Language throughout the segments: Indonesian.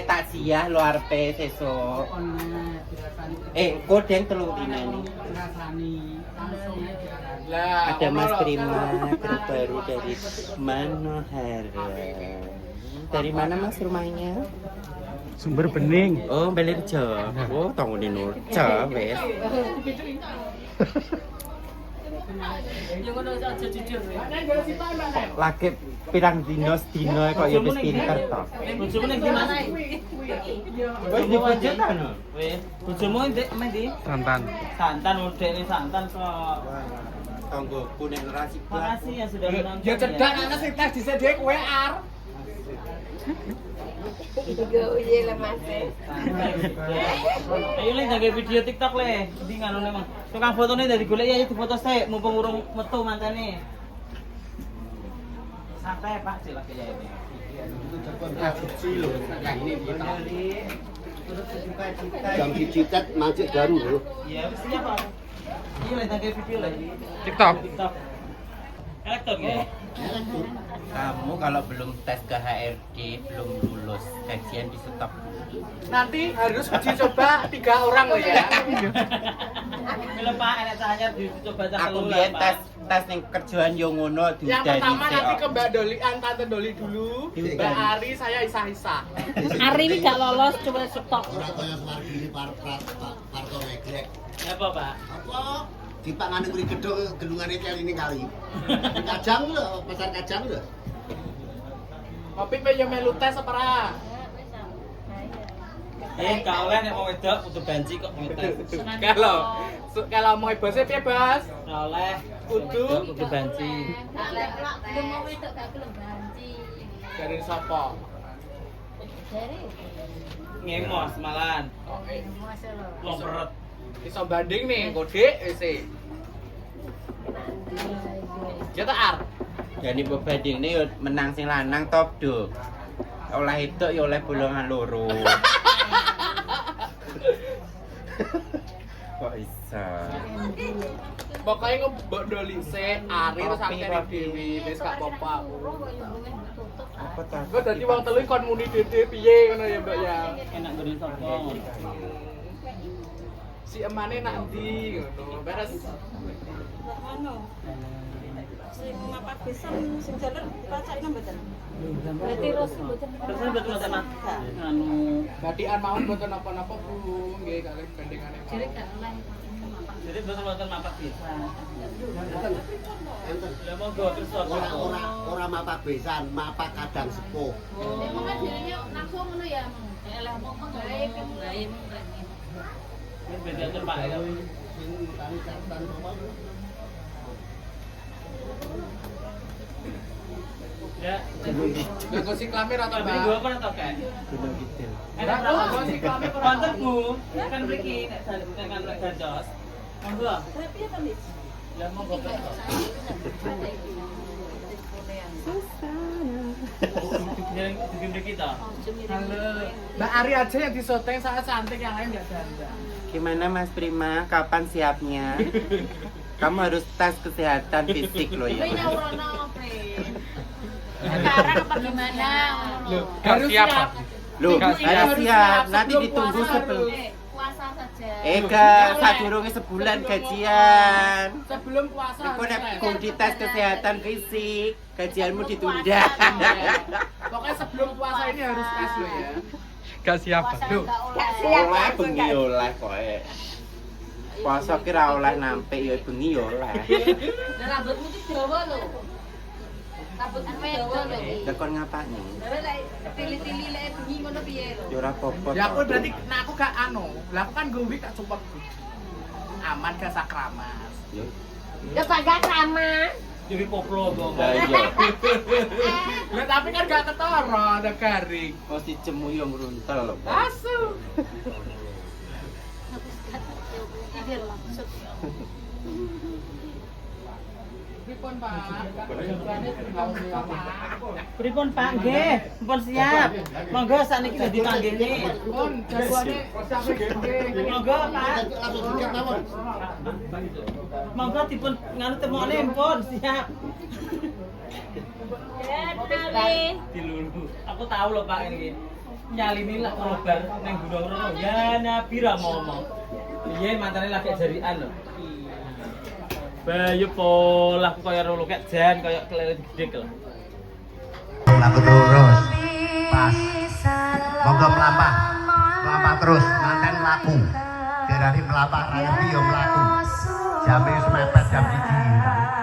tak siah lo arepe sesuk. Kodeng telung dina nih. Ada Mas Prima kru baru dari Manohara. Dari mana Mas rumahnya? Sumber Bening. Oh, Belirjo. Oh, tangune Nurja wes. Yo ngono aja jujur. Lagi pirang dino kok ya wis pinter to. Bojomu ning ndi Mas? Wis dibojo ta no? Wis. Bojomu ndek endi? Santan. Santan udene santan kok. Tanggoku nek rasi Makasih ya sudah menonton. Ya cedak ana sing tes dhisik dhewe kowe ar. Iya lah Mas. Ayo le jaga video TikTok le. Ndi nganone Mang. Tukang fotone dari golek ya difoto sik mumpung urung metu mancane. Santai Pak Cil lagi ya ini. Jam digitat macet baru loh. Iya, wis siap Pak. Iya le jaga video le. TikTok. TikTok. Elektor ya. Kamu kalau belum tes ke HRD, belum lulus, kajian di stop. Nanti harus uji coba 3 orang loh ya. Belum Pak, enak cahaya dicoba Aku biar tes ning kerjaan yo ngono Yang pertama nanti ke Mbak Doli, Tante Doli dulu. Mbak Ari, saya Isa. Ari ini gak lolos, coba stop. Ora kaya Sumardi parto neglek. Apa Pak? Apa? Dipangane mriki gedhong gelungane kali ini kali. Kajang lho, pasar kajang lho. Kopi pe yo melu tes apa ora? Gak oleh nek mau wedok kudu banci kok ngetes. Kalau mau bosnya piye, Bos? Gak oleh kudu banci. Belum mau wedok gak belum banci. Dari sapa? Dari Ngemos malahan. Mas lo. Lomperet. Iso banding nih, kode wis. Ya tak ar. Jadi bebanding ini menang sing lanang top do. Oleh itu ya oleh bolongan loro. Kok bisa? Pokoknya ngebok Doli se, Ari terus akhirnya Dewi, wis gak apa-apa. Apa ta? Gue dadi wong telu kon muni dede piye ngono ya, Mbak ya. Enak gede sapa? Si emane nak ndi ngono. Beres. Anu. Sing mapak pisan sing jalan dipacake mboten. Berarti terus mboten. Terus betul mboten anu Badian mawon mboten napa-napa, Bu. Nggih kalih bandingane. Jadi gak oleh. jadi betul mboten mapak bisa. Enten. Lah monggo terus Ora mapak besan, mapak kadang sepuh. Emang kan dirinya langsung ngono ya. Lah mau gawe kan gawe Ini beda atur Pak. Ya, Nggo siklamir atau tapi Mbak? gua apa atau kayak? Gunung Kidul. Enak Lah, apa kok siklamir ora? Kontenmu kan mriki nek kan lek gandos. Monggo. Tapi ya kan Lah monggo. Yang bikin kita. Halo. Mbak Ari aja yang disoteng saat cantik, yang lain enggak dandan. Gimana Mas Prima? Kapan siapnya? Kamu harus tes kesehatan fisik loh ya. sekarang apa gimana? Harus siap. Loh, Nggak harus siap. Nanti Sebelum ditunggu puasa sebelum. harus. Puasa saja. Sadurunge sebulan gajian. Sebelum puasa. Engko nek harus kudu dites kesehatan fisik, gajianmu ditunda. Pokoknya sebelum puasa ini harus tes loh ya. Gak siap. Duh, oleh bengi oleh koe. Puasa kira oleh nampe ya bengi ya oleh. Lah rambutmu ki dawa lho. Rambutmu dawa lho. Lah kon ngapane? Lah lek tili-tili lek bengi ngono piye lho? Ya ora apa-apa. Ya aku toh. berarti, nah aku gak anu. Lah aku kan gue gak cepet. Aman gak sakramas. Ya. Ya bangga sama. Jadi poplo dong. Lah iya. Lah tapi kan gak ketara, ada garing. Mesti cemu yo ngruntel lho. Asu. Tidur langsung. Pripun, Pak? Pripun Pak nggih, pun siap. Monggo sakniki dadi panggene. Pun jagoane sampe gede. Monggo Pak. Langsung dikit mawon. Monggo dipun nganu temokne pun siap. Ya, kenali. Dilulu. Aku tahu loh Pak ini. nyalini lah robar neng gunung rono ya nabi ra ngomong iya mantane lagi jarian lho bayu pola aku kaya rolo kek jan kaya kelilit gede lho Laku terus pas monggo melampah terus manten laku dari melampah raya yo melaku jam wis mepet jam 1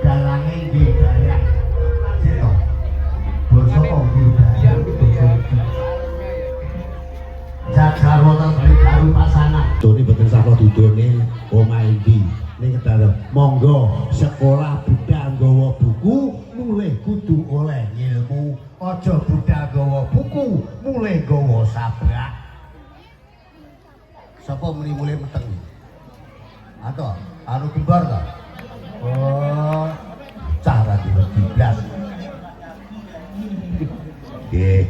Dalange nggih daerah. Sito. Basa kok Monggo sekolah budal nggawa buku mulih kudu oleh ilmu. Aja budal nggawa buku mulih nggawa sabrak. Sapa muni mulih meteng? Atau anu kembar ta? Oh, cara dilebih blas. Nggih.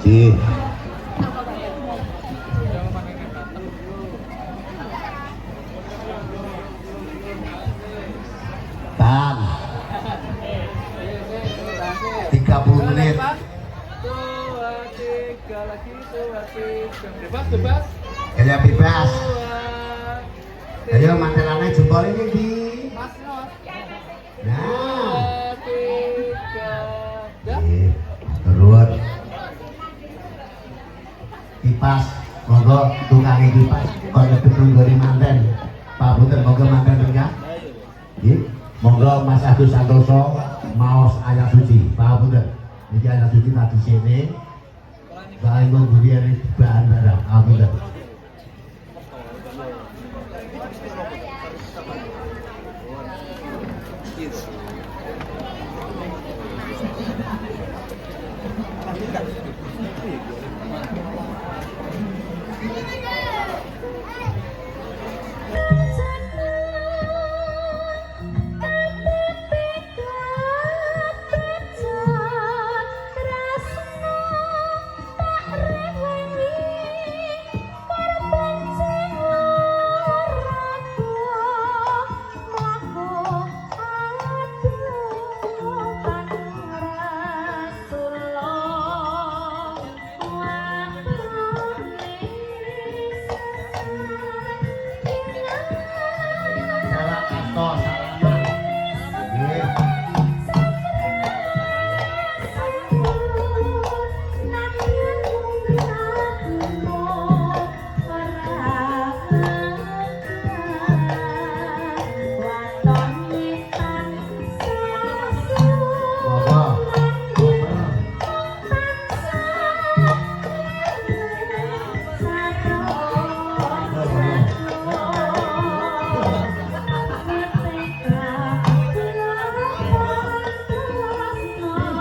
Ji. Tan. 30 menit. Bebas. Gaya bebas. Ayo mantelannya jempol ini di. Nah. Terus. Kipas, monggo tukangnya kipas. Kalau betul dari manten, Pak Puter monggo manten enggak? Monggo Mas Agus Santoso, maos ayat suci, Pak Puter. Ini ayat suci tadi sini. Baik menggurian bahan barang, Pak Puter.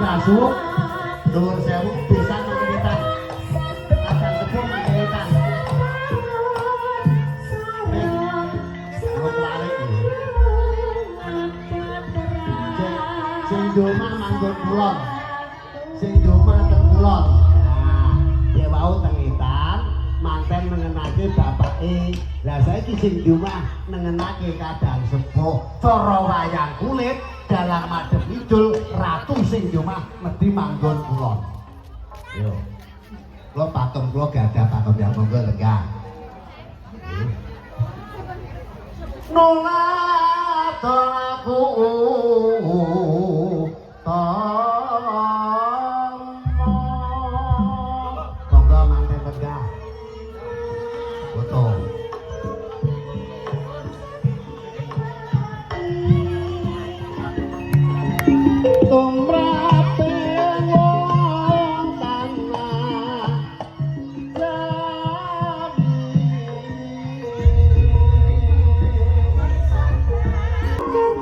Masuk, Nur Sewu bisa mengerikan, akan sepuh mengerikan. Belum balik ini. Sing doma manggon kulon, sing doma teng kulon. Nah, dia mau tengitan, manten mengenake bapake. Lah saiki sing doma mengenake kadang sepuh, cara wayang kulit. Dalam madep idul ratu sing domah mesti manggon kulon. Yo. Kula patung kula gak ada patung yang monggo lega. Nolak aku monggo manten lega. Foto. Tumrape wong tanah jadi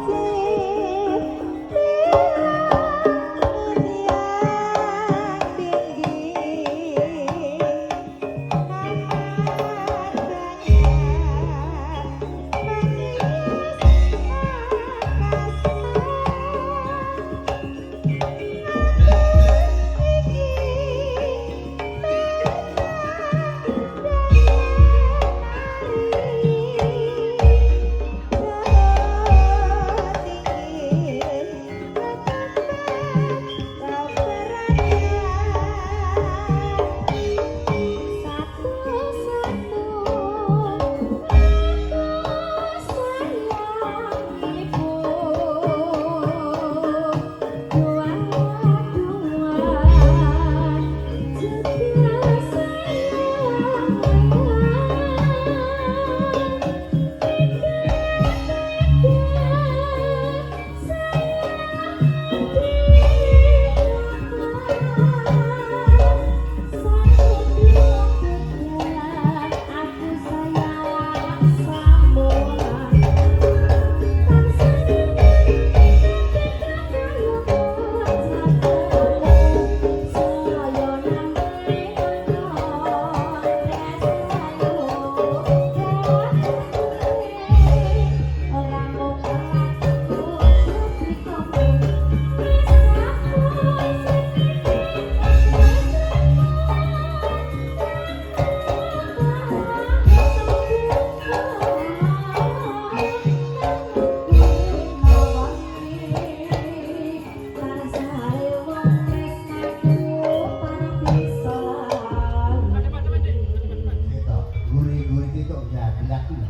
itu ya tidak ini.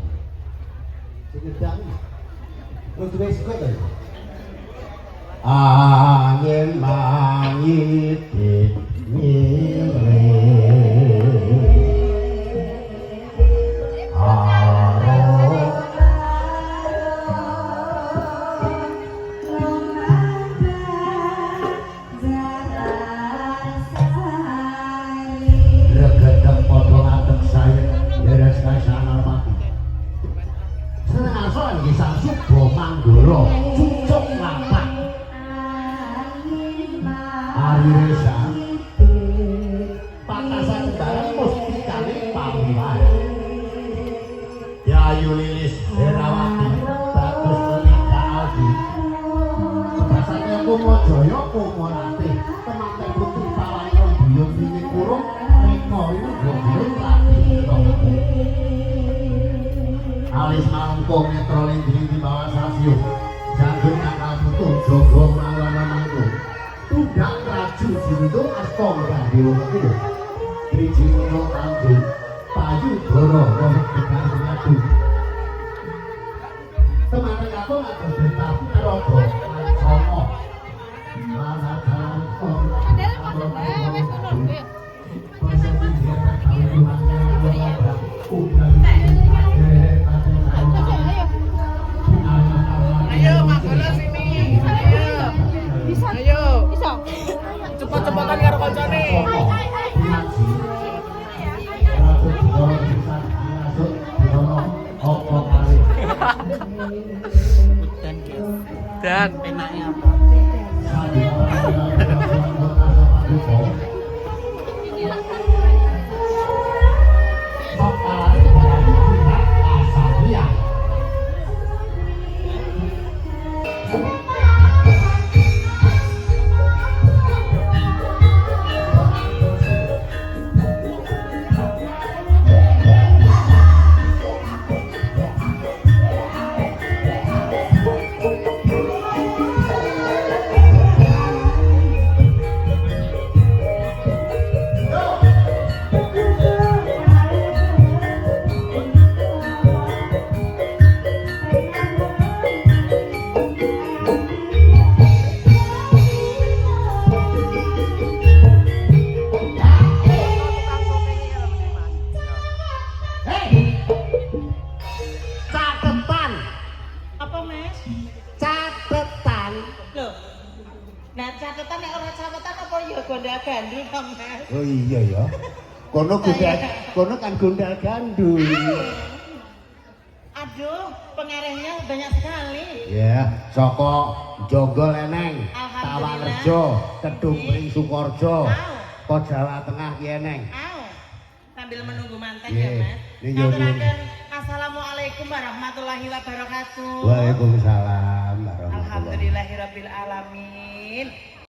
Sedang. Terus wis kok to. Angin mangit ngire. Manggoro, cucuk lapak Ari Reza patasan barang mustikane pamilan Yayu Lilis Herawati bagus menika Aldi patasannya Kumojaya Kumolati temanten putri Pawayo Buyung Bini Kurung Riko ini Buyung Lati alis malangkung netro lindri di bawah stasiun janggut nakal putung jogo malana manggung tidak raju jintung astong gandewa itu driji mono tanggung payu doro nomik dekat mengadu teman-teman aku ngaku bertabu karogo mancono mana jalan kong Ayo, Mak Bola sini. Ayo. Bisa. Ayo. Bisa. Cepet-cepetan karo kancane. Dan Penaknya apa? Oh iya ya. Kono kan gondal gandul. Aduh, pengarehnya banyak sekali. Ya, saka Jogol eneng, Tawarejo, Kedung Pring Sukorjo, kok Jawa Tengah ki eneng. Sambil menunggu manten Nggih, ya, Mas. ning yo Aturaken Assalamualaikum warahmatullahi wabarakatuh. Waalaikumsalam warahmatullahi wabarakatuh. Alhamdulillahirabbil alamin.